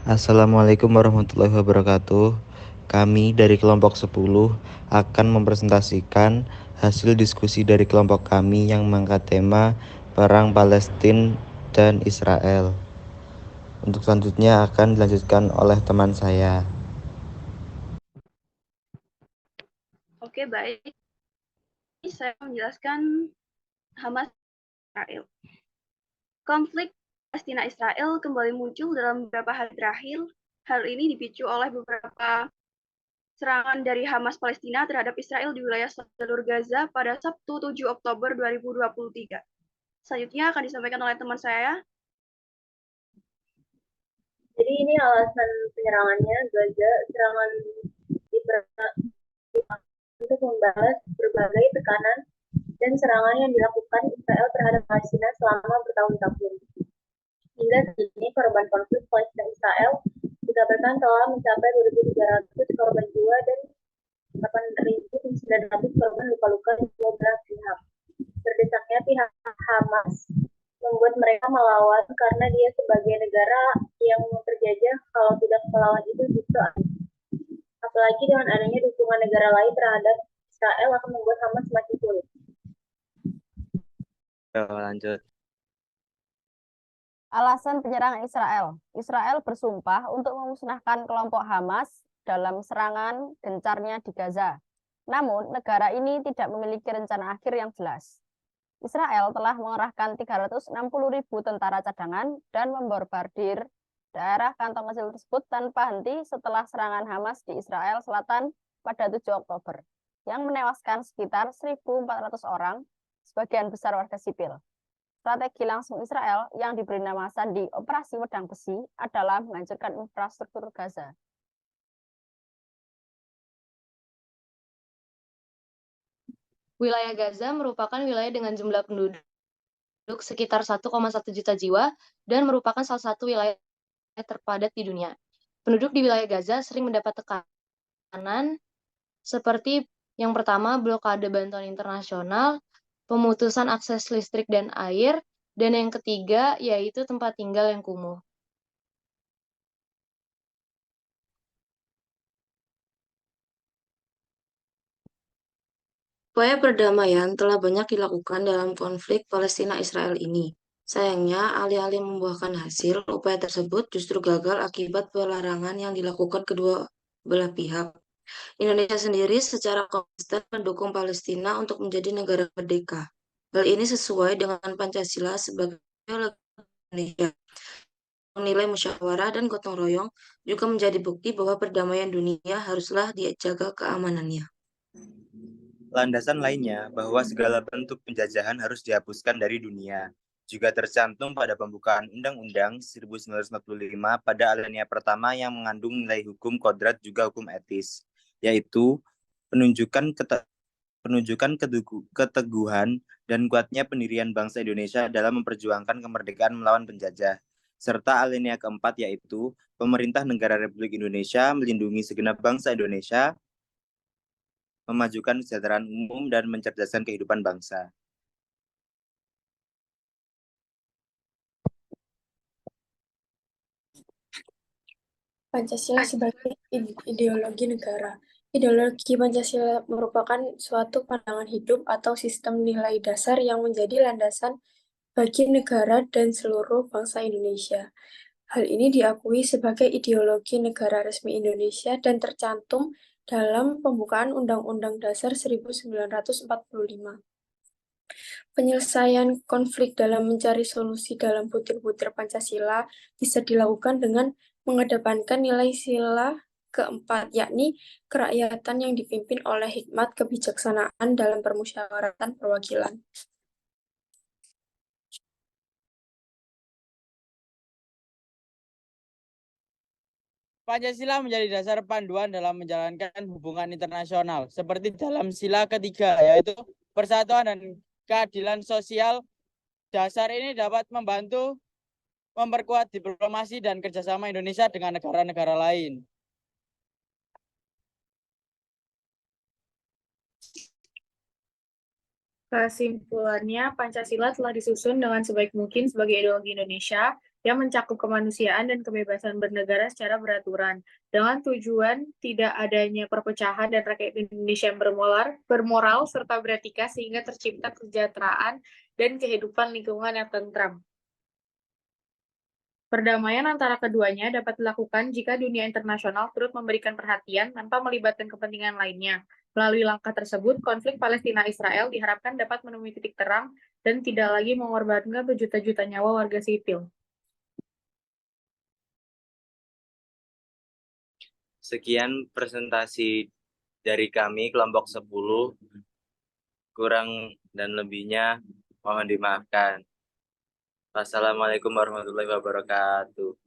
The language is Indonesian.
Assalamualaikum warahmatullahi wabarakatuh. Kami dari kelompok 10 akan mempresentasikan hasil diskusi dari kelompok kami yang mengangkat tema Perang Palestina dan Israel. Untuk selanjutnya akan dilanjutkan oleh teman saya. Oke, baik. Saya menjelaskan Hamas Israel. Konflik Palestina-Israel kembali muncul dalam beberapa hari terakhir. Hal ini dipicu oleh beberapa serangan dari Hamas Palestina terhadap Israel di wilayah jalur Gaza pada Sabtu 7 Oktober 2023. Selanjutnya akan disampaikan oleh teman saya. Jadi ini alasan penyerangannya. Gaza serangan untuk membalas berbagai tekanan dan serangan yang dilakukan Israel terhadap Palestina selama bertahun-tahun. Hingga kini korban konflik Palestina Israel dikabarkan telah mencapai 2.300 korban jiwa dan 8.900 korban luka-luka di dua belah pihak. Berdesaknya pihak Hamas membuat mereka melawan karena dia sebagai negara yang terjajah, kalau tidak melawan itu justru aneh. Apalagi dengan adanya dukungan negara lain terhadap Israel akan membuat Hamas semakin sulit. Lanjut. Alasan penyerangan Israel. Israel bersumpah untuk memusnahkan kelompok Hamas dalam serangan gencarnya di Gaza. Namun, negara ini tidak memiliki rencana akhir yang jelas. Israel telah mengerahkan 360.000 tentara cadangan dan membombardir daerah kantong kecil tersebut tanpa henti setelah serangan Hamas di Israel Selatan pada 7 Oktober, yang menewaskan sekitar 1.400 orang, sebagian besar warga sipil. Strategi langsung Israel yang diberi nama sandi Operasi Wedang Besi adalah menghancurkan infrastruktur Gaza. Wilayah Gaza merupakan wilayah dengan jumlah penduduk sekitar 1,1 juta jiwa dan merupakan salah satu wilayah terpadat di dunia. Penduduk di wilayah Gaza sering mendapat tekanan seperti yang pertama, blokade bantuan internasional, pemutusan akses listrik dan air, dan yang ketiga yaitu tempat tinggal yang kumuh. Upaya perdamaian telah banyak dilakukan dalam konflik Palestina-Israel ini. Sayangnya, alih-alih membuahkan hasil, upaya tersebut justru gagal akibat pelarangan yang dilakukan kedua belah pihak. Indonesia sendiri secara konsisten mendukung Palestina untuk menjadi negara merdeka. Hal ini sesuai dengan Pancasila sebagai Indonesia. Menilai musyawarah dan gotong royong juga menjadi bukti bahwa perdamaian dunia haruslah dijaga keamanannya. Landasan lainnya bahwa segala bentuk penjajahan harus dihapuskan dari dunia juga tercantum pada pembukaan Undang-Undang 1945 pada alinea pertama yang mengandung nilai hukum kodrat juga hukum etis, yaitu penunjukan keteguhan dan kuatnya pendirian bangsa Indonesia dalam memperjuangkan kemerdekaan melawan penjajah, serta alinea keempat yaitu pemerintah negara Republik Indonesia melindungi segenap bangsa Indonesia, memajukan kesejahteraan umum, dan mencerdaskan kehidupan bangsa. Pancasila sebagai ideologi negara. Ideologi Pancasila merupakan suatu pandangan hidup atau sistem nilai dasar yang menjadi landasan bagi negara dan seluruh bangsa Indonesia. Hal ini diakui sebagai ideologi negara resmi Indonesia dan tercantum dalam pembukaan Undang-Undang Dasar 1945. Penyelesaian konflik dalam mencari solusi dalam butir-butir Pancasila bisa dilakukan dengan mengedepankan nilai sila keempat, yakni kerakyatan yang dipimpin oleh hikmat kebijaksanaan dalam permusyawaratan perwakilan. Pancasila menjadi dasar panduan dalam menjalankan hubungan internasional, seperti dalam sila ketiga, yaitu persatuan dan keadilan sosial. Dasar ini dapat membantu memperkuat diplomasi dan kerjasama Indonesia dengan negara-negara lain. Kesimpulannya, Pancasila telah disusun dengan sebaik mungkin sebagai ideologi Indonesia yang mencakup kemanusiaan dan kebebasan bernegara secara beraturan, dengan tujuan tidak adanya perpecahan dan rakyat Indonesia yang bermoral serta beretika sehingga tercipta kesejahteraan dan kehidupan lingkungan yang tentram. Perdamaian antara keduanya dapat dilakukan jika dunia internasional turut memberikan perhatian tanpa melibatkan kepentingan lainnya. Melalui langkah tersebut, konflik Palestina-Israel diharapkan dapat menemui titik terang dan tidak lagi mengorbankan berjuta-juta nyawa warga sipil. Sekian presentasi dari kami kelompok 10. Kurang dan lebihnya mohon dimaafkan. Wassalamualaikum warahmatullahi wabarakatuh.